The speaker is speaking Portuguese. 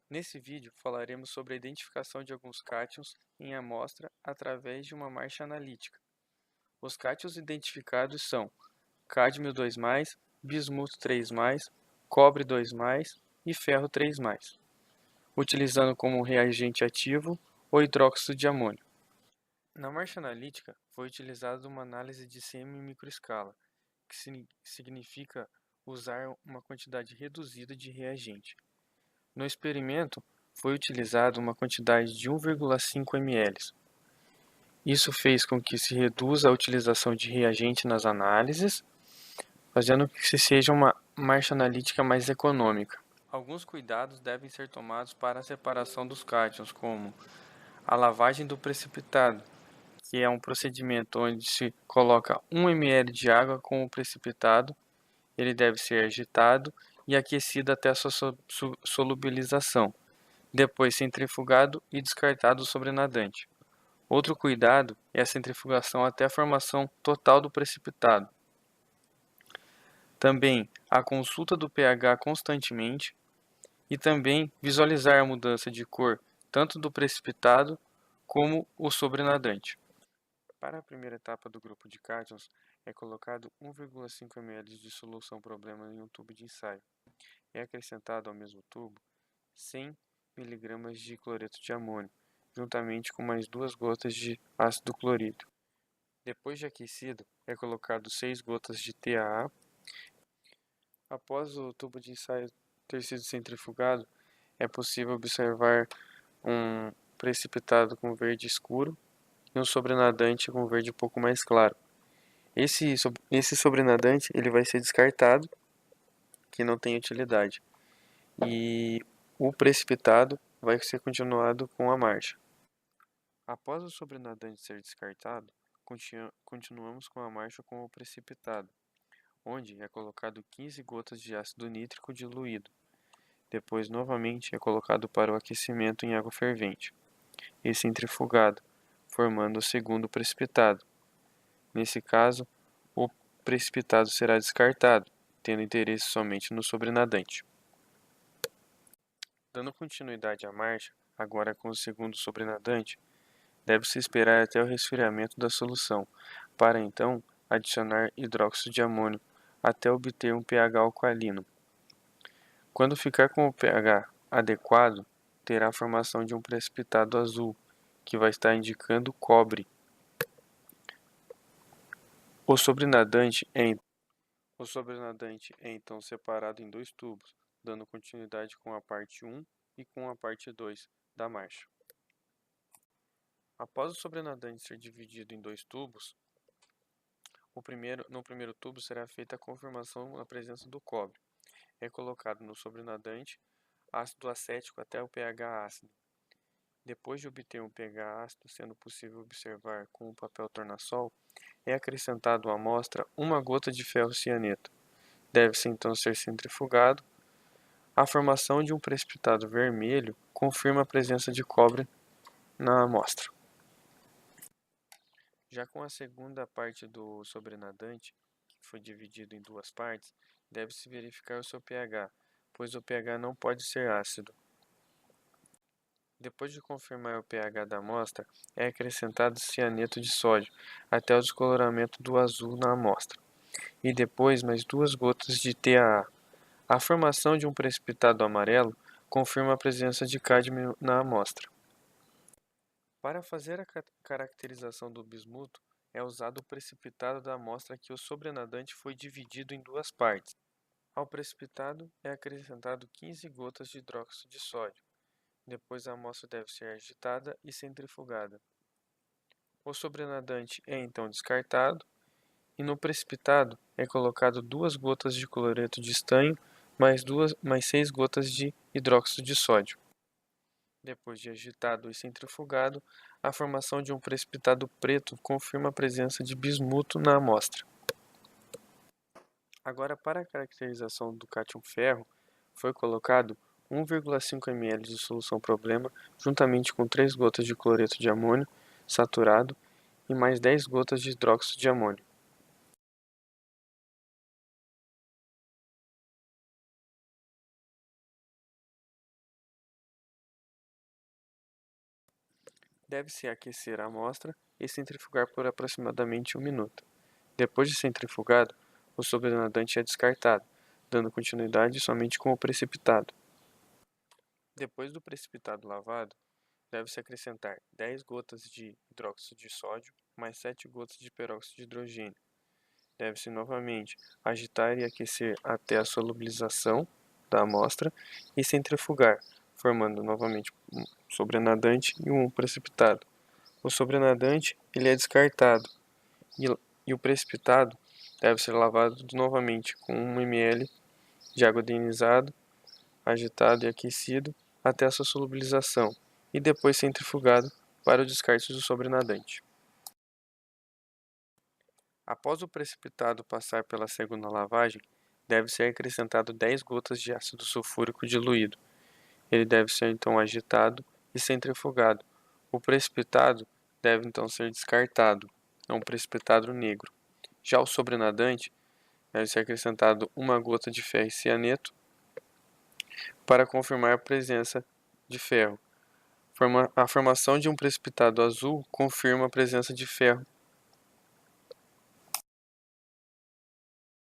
Nesse vídeo, falaremos sobre a identificação de alguns cátions em amostra através de uma marcha analítica. Os cátions identificados são cádmio 2+, bismuto 3+, cobre 2+, e ferro 3+, utilizando como reagente ativo o hidróxido de amônio. Na marcha analítica, foi utilizada uma análise de semi-microescala, que significa usar uma quantidade reduzida de reagente. No experimento, foi utilizada uma quantidade de 1,5 ml. Isso fez com que se reduza a utilização de reagente nas análises, fazendo com que seja uma marcha analítica mais econômica. Alguns cuidados devem ser tomados para a separação dos cátions, como a lavagem do precipitado, que é um procedimento onde se coloca 1 ml de água com o precipitado. Ele deve ser agitado e aquecido até a sua solubilização, depois centrifugado e descartado sobre nadante. Outro cuidado é a centrifugação até a formação total do precipitado. Também a consulta do pH constantemente e também visualizar a mudança de cor tanto do precipitado como o sobrenadante. Para a primeira etapa do grupo de cátions, é colocado 1,5 ml de solução problema em um tubo de ensaio. É acrescentado ao mesmo tubo 100 mg de cloreto de amônio, juntamente com mais 2 gotas de ácido clorídrico. Depois de aquecido, é colocado 6 gotas de TAA. Após o tubo de ensaio ter sido centrifugado, é possível observar um precipitado com verde escuro e um sobrenadante com verde um pouco mais claro. Esse sobrenadante ele vai ser descartado, que não tem utilidade, e o precipitado vai ser continuado com a marcha. Após o sobrenadante ser descartado, continuamos com a marcha com o precipitado, onde é colocado 15 gotas de ácido nítrico diluído. Depois, novamente, é colocado para o aquecimento em água fervente e centrifugado, formando o segundo precipitado. Nesse caso, o precipitado será descartado, tendo interesse somente no sobrenadante. Dando continuidade à marcha, agora com o segundo sobrenadante, deve-se esperar até o resfriamento da solução, para então adicionar hidróxido de amônio até obter um pH alcalino. Quando ficar com o pH adequado, terá a formação de um precipitado azul, que vai estar indicando cobre. O sobrenadante é então separado em 2 tubos, dando continuidade com a parte 1 e com a parte 2 da marcha. Após o sobrenadante ser dividido em 2 tubos, no primeiro tubo será feita a confirmação da presença do cobre. É colocado no sobrenadante ácido acético até o pH ácido. Depois de obter um pH ácido, sendo possível observar com o papel tornassol, é acrescentado à amostra 1 gota de ferrocianeto. Deve-se então ser centrifugado. A formação de um precipitado vermelho confirma a presença de cobre na amostra. Já com a segunda parte do sobrenadante, que foi dividido em 2 partes, deve-se verificar o seu pH, pois o pH não pode ser ácido. Depois de confirmar o pH da amostra, é acrescentado cianeto de sódio até o descoloramento do azul na amostra, e depois mais 2 gotas de TAA. A formação de um precipitado amarelo confirma a presença de cádmio na amostra. Para fazer a caracterização do bismuto, é usado o precipitado da amostra que o sobrenadante foi dividido em 2 partes. Ao precipitado é acrescentado 15 gotas de hidróxido de sódio. Depois a amostra deve ser agitada e centrifugada. O sobrenadante é então descartado e no precipitado é colocado 2 gotas de cloreto de estanho mais 6 gotas de hidróxido de sódio. Depois de agitado e centrifugado, a formação de um precipitado preto confirma a presença de bismuto na amostra. Agora, para a caracterização do cátion ferro, foi colocado 1,5 ml de solução problema juntamente com 3 gotas de cloreto de amônio saturado e mais 10 gotas de hidróxido de amônio. Deve-se aquecer a amostra e centrifugar por aproximadamente 1 minuto. Depois de centrifugado, o sobrenadante é descartado, dando continuidade somente com o precipitado. Depois do precipitado lavado, deve-se acrescentar 10 gotas de hidróxido de sódio mais 7 gotas de peróxido de hidrogênio. Deve-se novamente agitar e aquecer até a solubilização da amostra e centrifugar, formando novamente um sobrenadante e um precipitado. O sobrenadante ele é descartado e o precipitado deve ser lavado novamente com 1 ml de água ionizada, agitado e aquecido até a sua solubilização e depois centrifugado para o descarte do sobrenadante. Após o precipitado passar pela segunda lavagem, deve ser acrescentado 10 gotas de ácido sulfúrico diluído. Ele deve ser então agitado e centrifugado. O precipitado deve então ser descartado, é um precipitado negro. Já o sobrenadante deve ser acrescentado 1 gota de ferro e cianeto para confirmar a presença de ferro. A formação de um precipitado azul confirma a presença de ferro